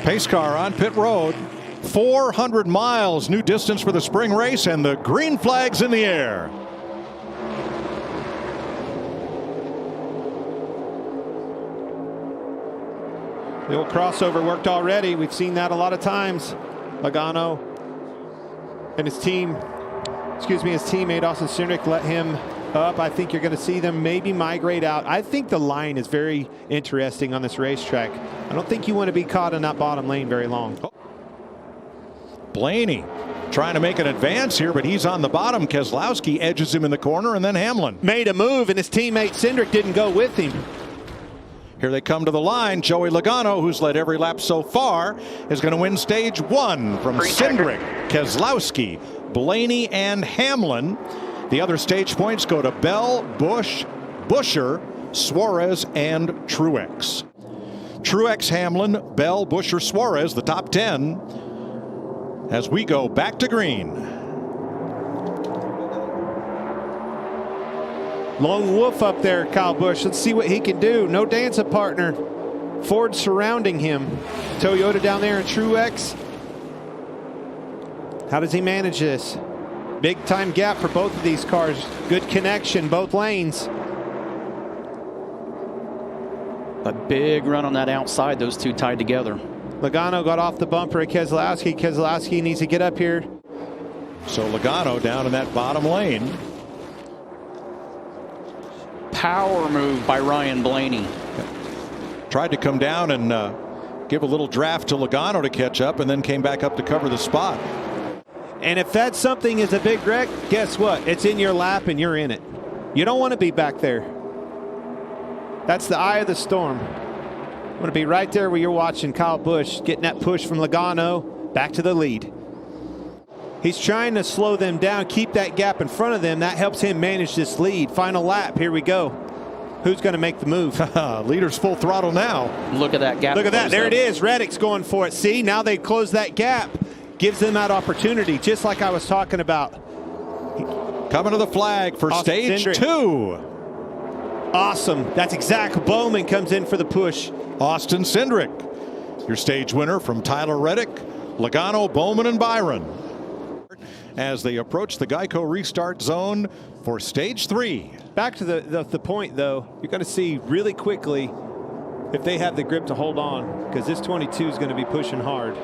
Pace car on pit road. 400 miles, new distance for the spring race, and the green flag's in the air. The old crossover worked already. We've seen that a lot of times. Logano and his team, his teammate Austin Cindric let him up. I think you're going to see them maybe migrate out. I think the line is very interesting on this racetrack. I don't think you want to be caught in that bottom lane very long. Blaney trying to make an advance here, but he's on the bottom. Keselowski edges him in the corner, and then Hamlin made a move, and his teammate Cindric didn't go with him. Here they come to the line. Joey Logano, who's led every lap so far, is going to win stage 1 from Cindric, Keselowski, Blaney, and Hamlin. The other stage points go to Bell, Busch, Buescher, Suarez, and Truex. Truex, Hamlin, Bell, Buescher, Suarez, the top 10. As we go back to green. Lone wolf up there, Kyle Busch. Let's see what he can do. No dance-up partner. Ford surrounding him. Toyota down there and Truex. How does he manage this? Big time gap for both of these cars. Good connection, both lanes. A big run on that outside, those two tied together. Logano got off the bumper at Keselowski. Keselowski needs to get up here. So Logano down in that bottom lane. Power move by Ryan Blaney. Tried to come down and give a little draft to Logano to catch up, and then came back up to cover the spot. And if that something is a big wreck, guess what? It's in your lap and you're in it. You don't want to be back there. That's the eye of the storm. I want to be right there where you're watching Kyle Busch getting that push from Logano back to the lead. He's trying to slow them down, keep that gap in front of them. That helps him manage this lead. Final lap, here we go. Who's going to make the move? Leader's full throttle now. Look at that gap. Look at that, there it is. Reddick's going for it. See, now they close that gap. Gives them that opportunity, just like I was talking about. Coming to the flag for Austin stage Cindric. 2. Awesome, that's exactly. Bowman comes in for the push. Austin Cindric, your stage winner from Tyler Reddick, Logano, Bowman, and Byron. As they approach the Geico restart zone for stage 3. Back to the point, though, you're going to see really quickly if they have the grip to hold on, because this 22 is going to be pushing hard.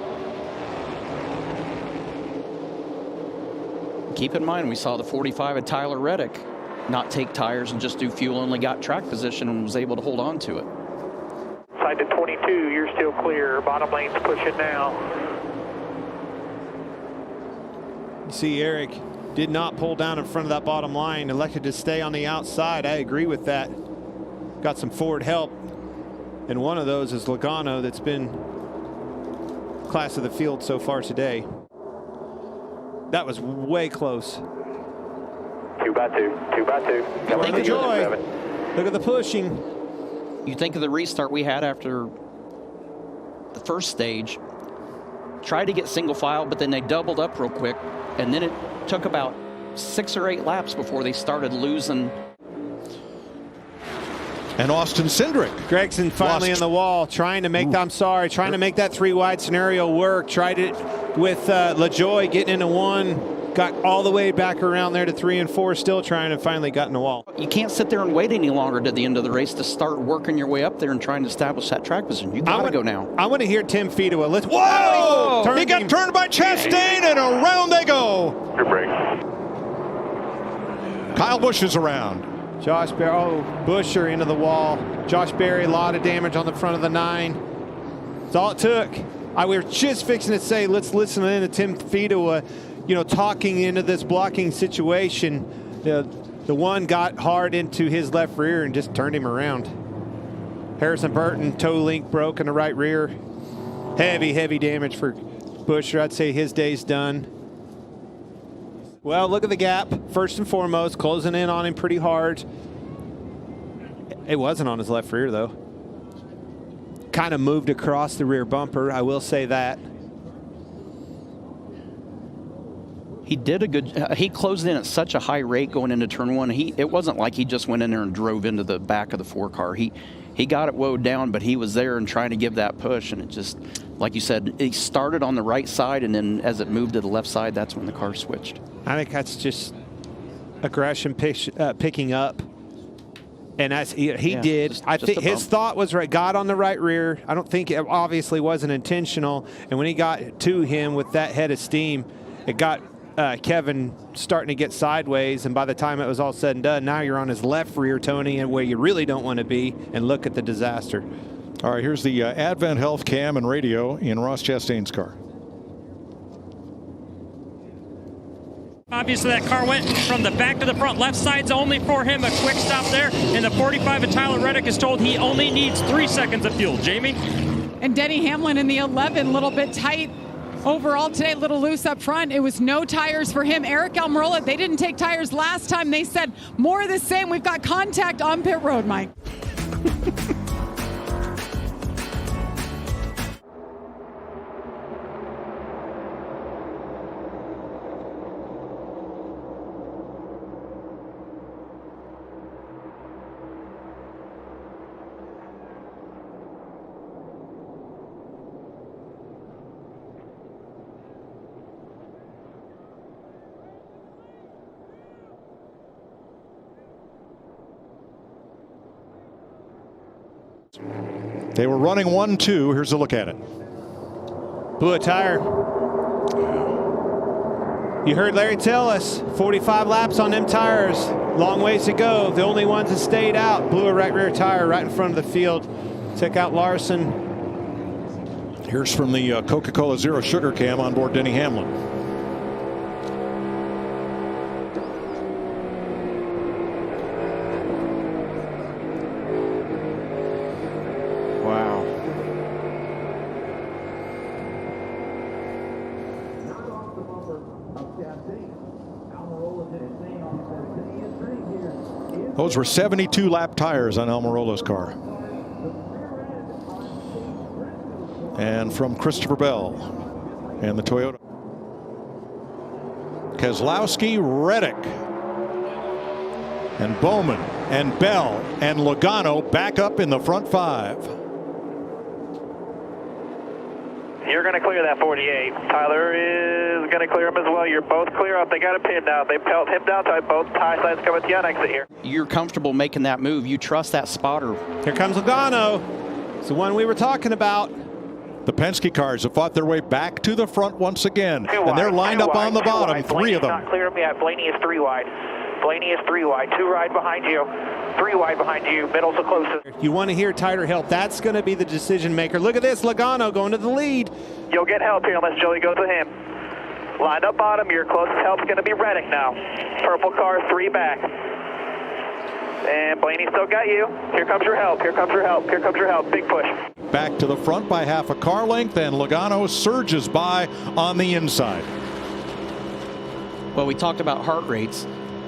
Keep in mind, we saw the 45 of Tyler Reddick not take tires and just do fuel, only got track position and was able to hold on to it. Side to 22, you're still clear. Bottom lane's pushing now. You see Eric did not pull down in front of that bottom line, elected to stay on the outside. I agree with that. Got some forward help. And one of those is Logano, that's been class of the field so far today. That was way close. 2 by 2, 2 by 2. Come on, Joy. Look at the pushing. You think of the restart we had after the first stage. Tried to get single file, but then they doubled up real quick. And then it took about 6 or 8 laps before they started losing. And Austin Cindric. Gregson finally in the wall, trying to make, trying to make that 3 wide scenario work. Tried it with LaJoie getting into 1. Got all the way back around there to 3 and 4, still trying to finally got in the wall. You can't sit there and wait any longer to the end of the race to start working your way up there and trying to establish that track position. You got to go now. I want to hear Tim Fedewa. Let's. Whoa! He got turned by Chastain, and around they go. Your brakes. Kyle Busch is around. Josh Berry, Buescher into the wall. Josh Berry, a lot of damage on the front of the 9. That's all it took. We were just fixing to say, let's listen in to Tim Fedewa, talking into this blocking situation. The one got hard into his left rear and just turned him around. Harrison Burton, toe link broke in the right rear. Heavy damage for Buescher. I'd say his day's done. Well, look at the gap. First and foremost, closing in on him pretty hard. It wasn't on his left rear, though. Kind of moved across the rear bumper, I will say that. He did a good, he closed in at such a high rate going into turn 1. It wasn't like he just went in there and drove into the back of the 4 car. He got it woed down, but he was there and trying to give that push, and it just like you said, he started on the right side, and then as it moved to the left side, that's when the car switched. I think that's just aggression picking up. And as he did, I think his thought was right, got on the right rear. I don't think it obviously wasn't intentional. And when he got to him with that head of steam, it got Kevin starting to get sideways. And by the time it was all said and done, now you're on his left rear, Tony, and where you really don't want to be. And look at the disaster. All right, here's the Advent Health cam and radio in Ross Chastain's car. Obviously, that car went from the back to the front. Left side's only for him. A quick stop there. And the 45 of Tyler Reddick is told he only needs 3 seconds of fuel. Jamie? And Denny Hamlin in the 11, a little bit tight overall today, a little loose up front. It was no tires for him. Eric Almirola, they didn't take tires last time. They said more of the same. We've got contact on pit road, Mike. They were running 1-2. Here's a look at it. Blew a tire. You heard Larry tell us 45 laps on them tires. Long ways to go. The only ones that stayed out. Blew a right rear tire right in front of the field. Took out Larson. Here's from the Coca-Cola Zero Sugar cam on board Denny Hamlin. Those were 72 lap tires on Almirola's car. And from Christopher Bell and the Toyota. Keselowski, Reddick, and Bowman, and Bell, and Logano back up in the front 5. You're going to clear that 48. Tyler is going to clear him as well. You're both clear up. They got a pin now. They pelt him down tight. Both tie sides come at the exit here. You're comfortable making that move. You trust that spotter. Here comes Logano. It's the one we were talking about. The Penske cars have fought their way back to the front once again. And they're lined up on the bottom, 3 of them. Not clear him yet. Blaney is 3 wide. Blaney is 3 wide. 2 wide behind you. 3 wide behind you. Middle's the closest. You want to hear tighter help. That's going to be the decision maker. Look at this. Logano going to the lead. You'll get help here unless Joey goes to him. Lined up bottom. Your closest help's going to be Reddick now. Purple car 3 back. And Blaney still got you. Here comes your help. Here comes your help. Here comes your help. Big push. Back to the front by half a car length, and Logano surges by on the inside. Well, we talked about heart rates.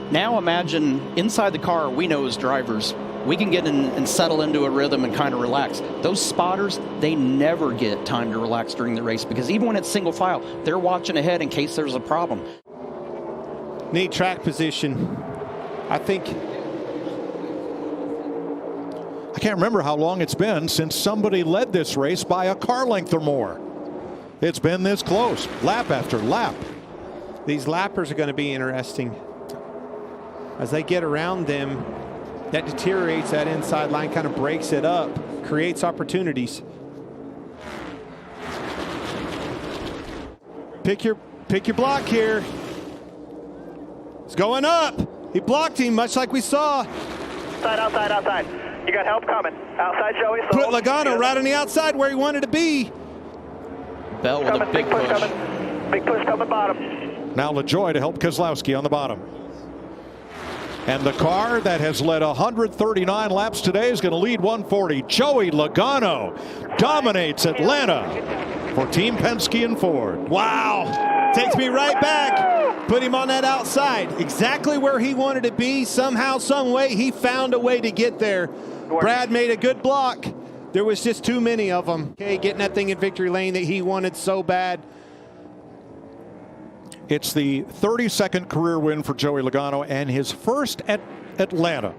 Now imagine inside the car, we know as drivers, we can get in and settle into a rhythm and kind of relax. Those spotters, they never get time to relax during the race because even when it's single file, they're watching ahead in case there's a problem. Need track position. I can't remember how long it's been since somebody led this race by a car length or more. It's been this close, lap after lap. These lappers are going to be interesting. As they get around them, that deteriorates that inside line, kind of breaks it up, creates opportunities. Pick your block here. It's going up. He blocked him, much like we saw. Outside. You got help coming. Outside, Joey. So put Logano right on the outside where he wanted to be. Bell with a big push. Big push coming bottom. Now LaJoie to help Keselowski on the bottom. And the car that has led 139 laps today is going to lead 140. Joey Logano dominates Atlanta for Team Penske and Ford. Wow. Takes me right back. Put him on that outside. Exactly where he wanted to be. Somehow, some way, he found a way to get there. Brad made a good block. There was just too many of them. Okay, getting that thing in victory lane that he wanted so bad. It's the 32nd career win for Joey Logano and his first at Atlanta.